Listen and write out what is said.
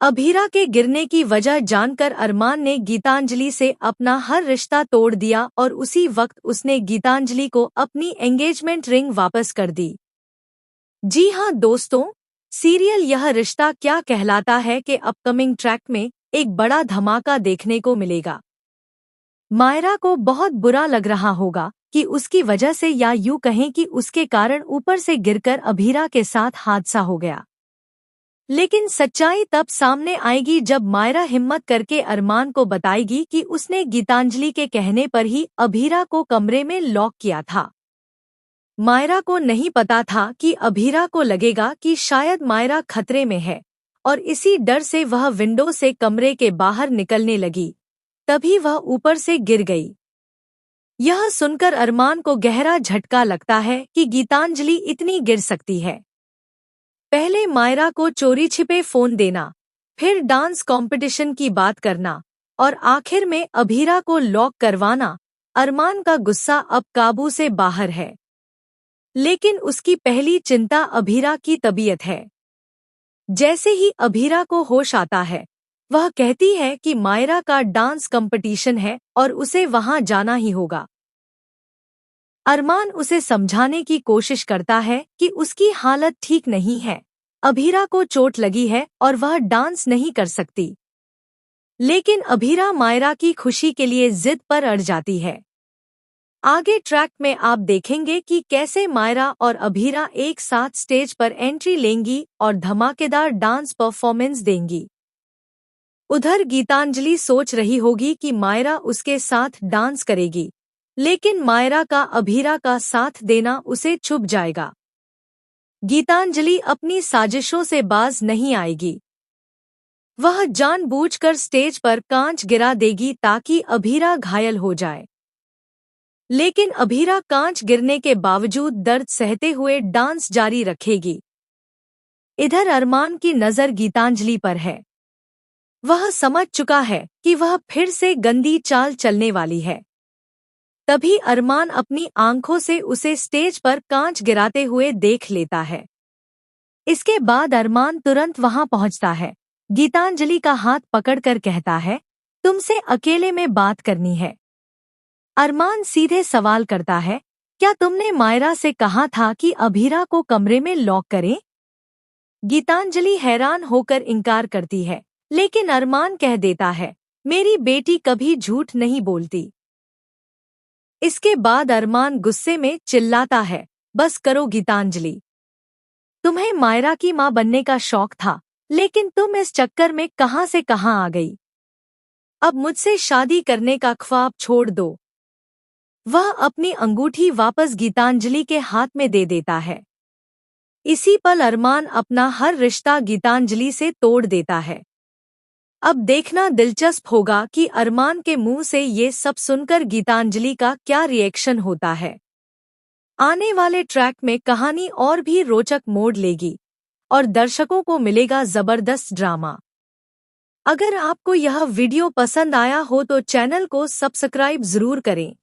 अभीरा के गिरने की वजह जानकर अरमान ने गीतांजलि से अपना हर रिश्ता तोड़ दिया और उसी वक्त उसने गीतांजलि को अपनी एंगेजमेंट रिंग वापस कर दी। जी हाँ दोस्तों, सीरियल यह रिश्ता क्या कहलाता है के अपकमिंग ट्रैक में एक बड़ा धमाका देखने को मिलेगा। मायरा को बहुत बुरा लग रहा होगा कि उसकी वजह से या यूं कहें कि उसके कारण ऊपर से गिरकर अभीरा के साथ हादसा हो गया। लेकिन सच्चाई तब सामने आएगी जब मायरा हिम्मत करके अरमान को बताएगी कि उसने गीतांजलि के कहने पर ही अभीरा को कमरे में लॉक किया था। मायरा को नहीं पता था कि अभीरा को लगेगा कि शायद मायरा खतरे में है और इसी डर से वह विंडो से कमरे के बाहर निकलने लगी, तभी वह ऊपर से गिर गई। यह सुनकर अरमान को गहरा झटका लगता है कि गीतांजलि इतनी गिर सकती है। पहले मायरा को चोरी छिपे फोन देना, फिर डांस कंपटीशन की बात करना और आखिर में अभीरा को लॉक करवाना। अरमान का गुस्सा अब काबू से बाहर है, लेकिन उसकी पहली चिंता अभीरा की तबीयत है। जैसे ही अभीरा को होश आता है, वह कहती है कि मायरा का डांस कंपटीशन है और उसे वहां जाना ही होगा। अरमान उसे समझाने की कोशिश करता है कि उसकी हालत ठीक नहीं है, अभीरा को चोट लगी है और वह डांस नहीं कर सकती। लेकिन अभीरा मायरा की खुशी के लिए जिद पर अड़ जाती है। आगे ट्रैक में आप देखेंगे कि कैसे मायरा और अभीरा एक साथ स्टेज पर एंट्री लेंगी और धमाकेदार डांस परफॉर्मेंस देंगी। उधर गीतांजलि सोच रही होगी कि मायरा उसके साथ डांस करेगी, लेकिन मायरा का अभीरा का साथ देना उसे चुभ जाएगा। गीतांजलि अपनी साजिशों से बाज नहीं आएगी। वह जानबूझकर स्टेज पर कांच गिरा देगी ताकि अभीरा घायल हो जाए। लेकिन अभीरा कांच गिरने के बावजूद दर्द सहते हुए डांस जारी रखेगी। इधर अरमान की नज़र गीतांजलि पर है। वह समझ चुका है कि वह फिर से गंदी चाल चलने वाली है। तभी अरमान अपनी आंखों से उसे स्टेज पर कांच गिराते हुए देख लेता है। इसके बाद अरमान तुरंत वहां पहुंचता है, गीतांजलि का हाथ पकड़कर कहता है, तुमसे अकेले में बात करनी है। अरमान सीधे सवाल करता है, क्या तुमने मायरा से कहा था कि अभीरा को कमरे में लॉक करें? गीतांजलि हैरान होकर इनकार करती है, लेकिन अरमान कह देता है, मेरी बेटी कभी झूठ नहीं बोलती। इसके बाद अरमान गुस्से में चिल्लाता है, बस करो गीतांजलि, तुम्हें मायरा की मां बनने का शौक था, लेकिन तुम इस चक्कर में कहां से कहां आ गई। अब मुझसे शादी करने का ख्वाब छोड़ दो। वह अपनी अंगूठी वापस गीतांजलि के हाथ में दे देता है। इसी पल अरमान अपना हर रिश्ता गीतांजलि से तोड़ देता है। अब देखना दिलचस्प होगा कि अरमान के मुंह से ये सब सुनकर गीतांजलि का क्या रिएक्शन होता है। आने वाले ट्रैक में कहानी और भी रोचक मोड़ लेगी और दर्शकों को मिलेगा जबरदस्त ड्रामा। अगर आपको यह वीडियो पसंद आया हो तो चैनल को सब्सक्राइब जरूर करें।